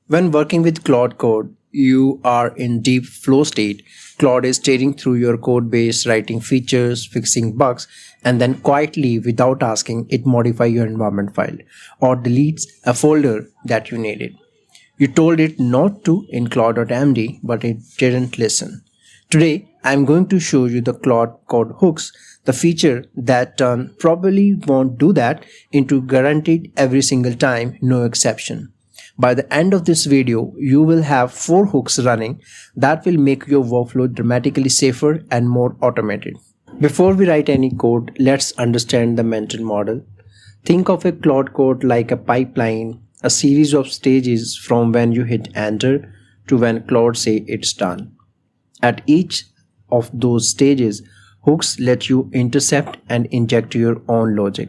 When working with Claude Code, you are in deep flow state. Claude is staring through your code base, writing features, fixing bugs, and then quietly, without asking, it modifies your environment file or deletes a folder that you needed. You told it not to in CLAUDE.md, but it didn't listen. Today, I'm going to show you the Claude Code hooks, the feature that probably won't do that, into guaranteed every single time, no exception. By the end of this video, you will have 4 hooks running that will make your workflow dramatically safer and more automated. Before we write any code, let's understand the mental model. Think of a Claude Code like a pipeline, a series of stages from when you hit enter to when Claude says it's done. At each of those stages, hooks let you intercept and inject your own logic.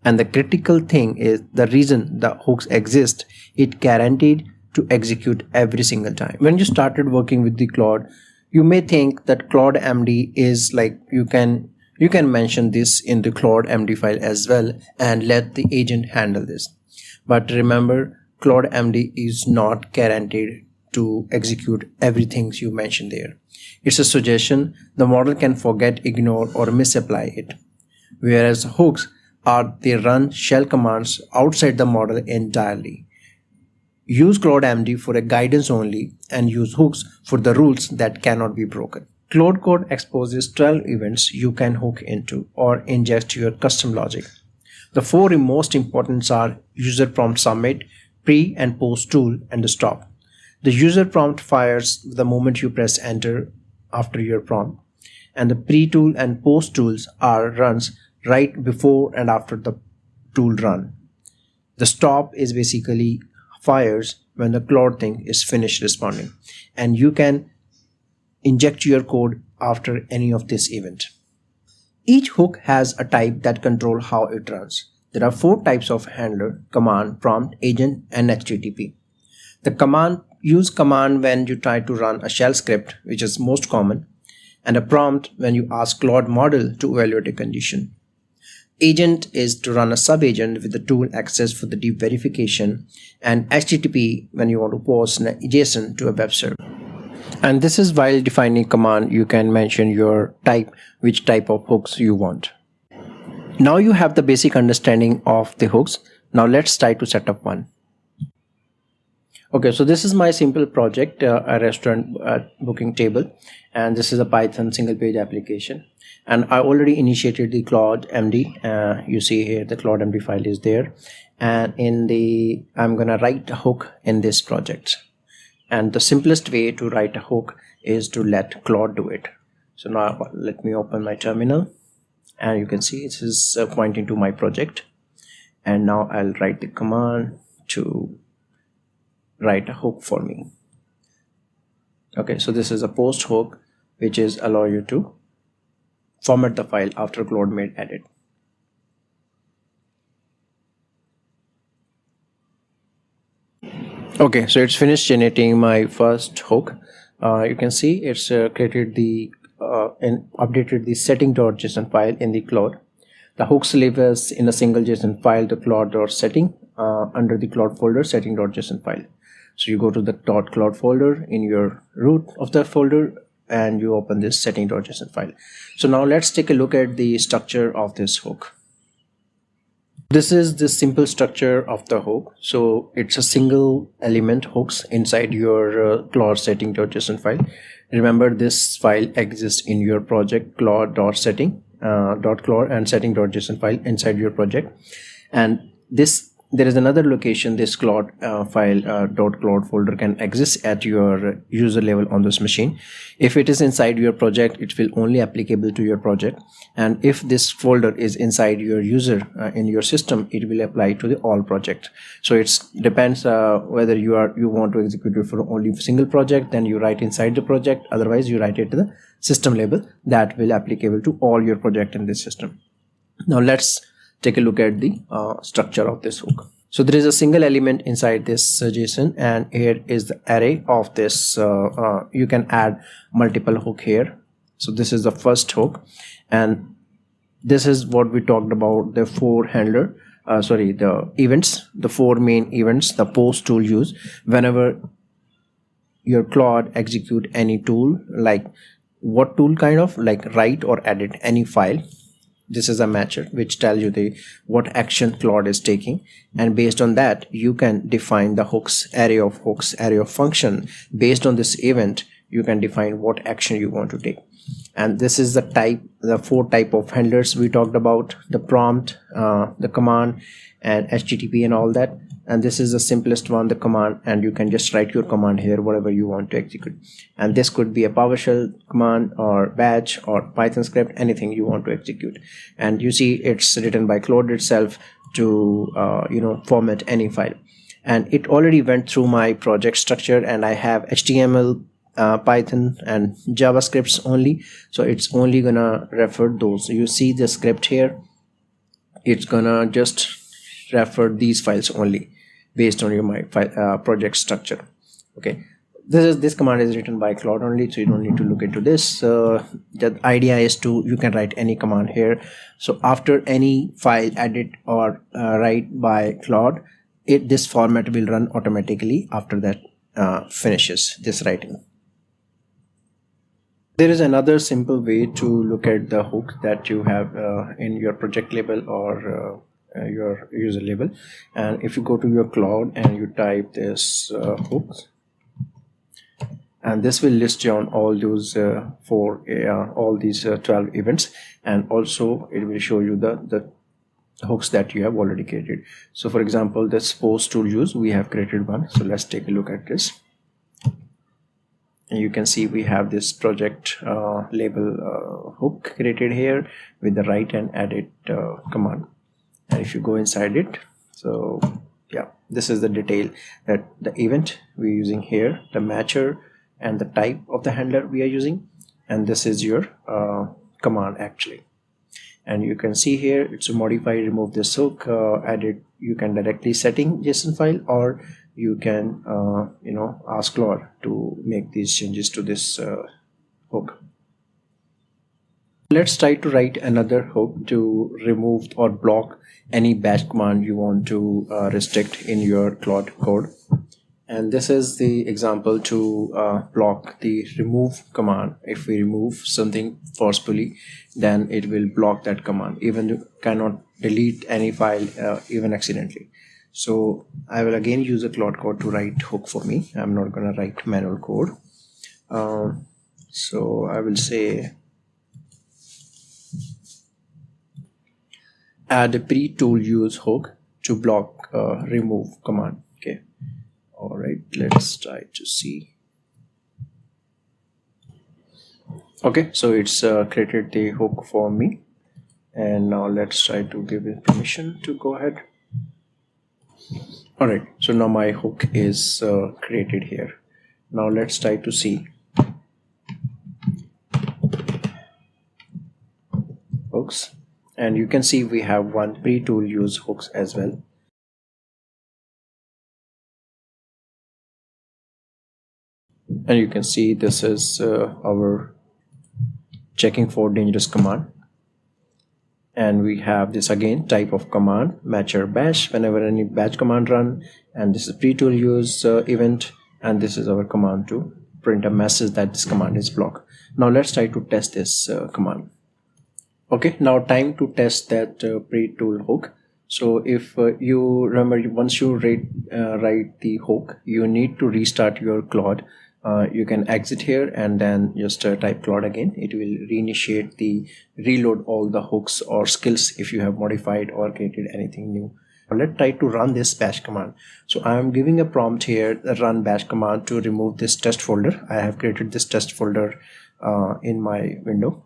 And the critical thing is the reason the hooks exist, it guaranteed to execute every single time. When you started working with the Claude, you may think that CLAUDE.md is like you can mention this in the CLAUDE.md file as well and let the agent handle this. But remember, CLAUDE.md is not guaranteed to execute everything you mentioned there. It's a suggestion. The model can forget, ignore, or misapply it. Whereas hooks they run shell commands outside the model entirely. Use CLAUDE.md for a guidance only and use hooks for the rules that cannot be broken. Claude Code exposes 12 events you can hook into or ingest your custom logic. The 4 most important are UserPromptSubmit, pre and post tool, and the stop. The user prompt fires the moment you press enter after your prompt, and the pre-tool and post tools runs right before and after the tool run. The stop is basically fires when the Claude thing is finished responding, and you can inject your code after any of this event. Each hook has a type that controls how it runs. There are 4 types of handler: command, prompt, agent, and HTTP. The use command when you try to run a shell script, which is most common, and a prompt when you ask Claude model to evaluate a condition. Agent is to run a sub-agent with the tool access for the deep verification, and HTTP when you want to post an JSON to a web server. And this is while defining command, you can mention your type, which type of hooks you want. Now you have the basic understanding of the hooks. Now let's try to set up one. Okay, so this is my simple project, a restaurant booking table, and this is a Python single page application. And I already initiated the CLAUDE.md. You see here the CLAUDE.md file is there, and I'm gonna write a hook in this project. And the simplest way to write a hook is to let Claude do it. So now let me open my terminal, and you can see this is pointing to my project. And now I'll write the command to write a hook for me. Okay, so this is a post hook, which is allow you to format the file after Claude made edit. Okay, so it's finished generating my first hook. You can see it's created and updated the setting.json file in the Claude. The hooks live as in a single JSON file, the Claude.setting, under the Claude folder setting.json file. So you go to the .claude folder in your root of the folder and you open this setting.json file. So now let's take a look at the structure of this hook. This is the simple structure of the hook. So it's a single element hooks inside your Claude setting.json file. Remember, this file exists in your project Claude.setting .claude and setting.json file inside your project, and there is another location this Claude file .claude folder can exist at your user level on this machine. If it is inside your project, it will only applicable to your project, and if this folder is inside your user in your system, it will apply to the all project. So it depends whether you want to execute it for only single project, then you write inside the project. Otherwise you write it to the system level that will applicable to all your project in this system. Now let's take a look at the structure of this hook. So there is a single element inside this JSON, and here is the array of this. You can add multiple hook here. So this is the first hook, and this is what we talked about, the 4 handler the events, the 4 main events, the post tool use. Whenever your Claude execute any tool, like what tool, kind of like write or edit any file, this is a matcher which tells you the what action Claude is taking, and based on that you can define the hooks, array of function. Based on this event you can define what action you want to take. And this is the 4 type of handlers we talked about: the prompt, the command, and HTTP and all that. And this is the simplest one, the command, and you can just write your command here, whatever you want to execute. And this could be a PowerShell command or batch or Python script, anything you want to execute. And you see it's written by Claude itself to format any file. And it already went through my project structure, and I have HTML, Python and JavaScripts only, so it's only gonna refer those. You see the script here, it's gonna just refer these files only based on your project structure. Okay, this command is written by Claude only, so you don't need to look into this. The idea is you can write any command here. So after any file edit or write by Claude, this format will run automatically after that finishes this writing. There is another simple way to look at the hook that you have in your project label or your user label. And if you go to your Claude and you type this hooks, and this will list down all those all these 12 events, and also it will show you the hooks that you have already created. So for example, this PostToolUse, we have created one. So let's take a look at this. And you can see we have this project label hook created here with the write and edit command. And if you go inside it, so yeah, this is the detail that the event we're using here, the matcher, and the type of the handler we are using, and this is your command actually. And you can see here it's a modify, remove this hook, edit. You can directly settings.json file, or you can ask Claude to make these changes to this hook. Let's try to write another hook to remove or block any batch command you want to restrict in your Claude code. And this is the example to block the remove command. If we remove something forcefully, then it will block that command. Even you cannot delete any file even accidentally. So I will again use a Claude code to write hook for me. I'm not going to write manual code. So I will say add a PreToolUse hook to block remove command. Okay. All right, let's try to see. Okay, so it's created the hook for me, and now let's try to give it permission to go ahead. All right, so now my hook is created here. Now let's try to see hooks, and you can see we have one PreToolUse hooks as well. And you can see this is our checking for dangerous command, and we have this again type of command, matcher bash, whenever any batch command run, and this is PreToolUse event, and this is our command to print a message that this command is blocked. Now let's try to test this command. Okay, now time to test that PreTool hook. So if you remember, once you write the hook, you need to restart your Claude. You can exit here and then just type Claude again. It will reinitiate reload all the hooks or skills if you have modified or created anything new. Let's try to run this bash command. So I am giving a prompt here, the run bash command, to remove this test folder. I have created this test folder in my window.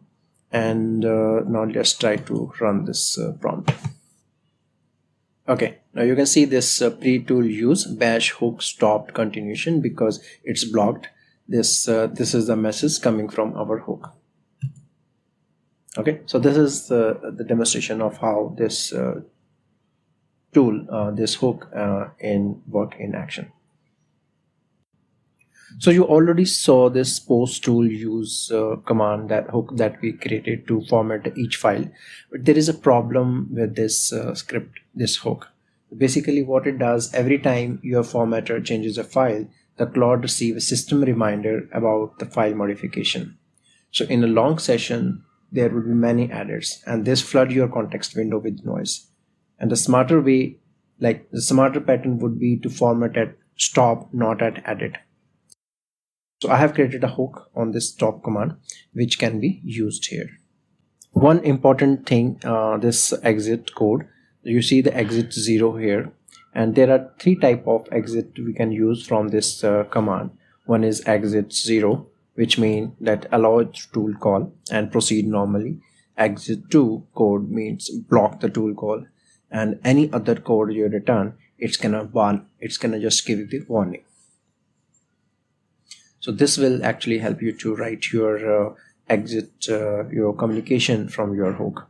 And now let's try to run this prompt. Okay, now you can see this PreToolUse bash hook stopped continuation because it's blocked. This is the message coming from our hook. Okay, so this is the demonstration of how this tool, this hook work in action. So you already saw this PostToolUse command, that hook that we created to format each file. But there is a problem with this script, this hook. Basically what it does, every time your formatter changes a file, the Claude receives a system reminder about the file modification. So in a long session, there will be many edits, and this flood your context window with noise. And the smarter way, like the smarter pattern would be to format at stop, not at edit. So I have created a hook on this stop command, which can be used here. One important thing, this exit code, you see the exit 0 here, and there are three type of exit we can use from this command. One is exit 0, which means that allow tool call and proceed normally. Exit 2 code means block the tool call, and any other code you return, it's gonna just give you the warning. So this will actually help you to write your exit your communication from your hook.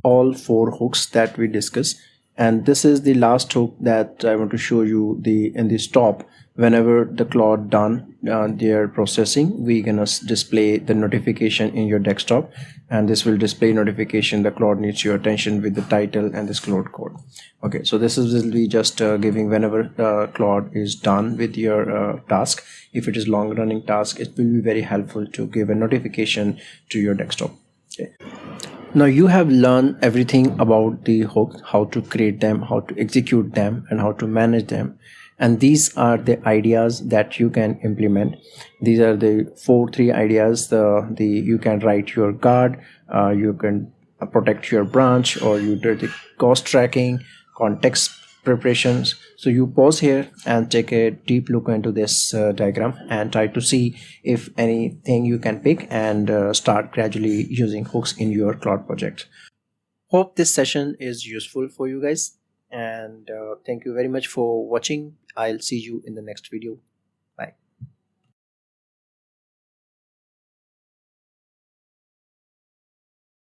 All four hooks that we discussed, and this is the last hook that I want to show you. In the stop, whenever the Claude done their processing, we're gonna display the notification in your desktop, and this will display notification the Claude needs your attention with the title and this Claude code. Okay, so this will be just giving whenever Claude is done with your task. If it is long running task, it will be very helpful to give a notification to your desktop. Okay. Now you have learned everything about the hooks, how to create them, how to execute them, and how to manage them. And these are the ideas that you can implement. These are the three ideas. You can write your guard, you can protect your branch, or you do the cost tracking, context preparations. So you pause here and take a deep look into this diagram and try to see if anything you can pick, and start gradually using hooks in your Claude project. Hope this session is useful for you guys, and thank you very much for watching. I'll see you in the next video. Bye.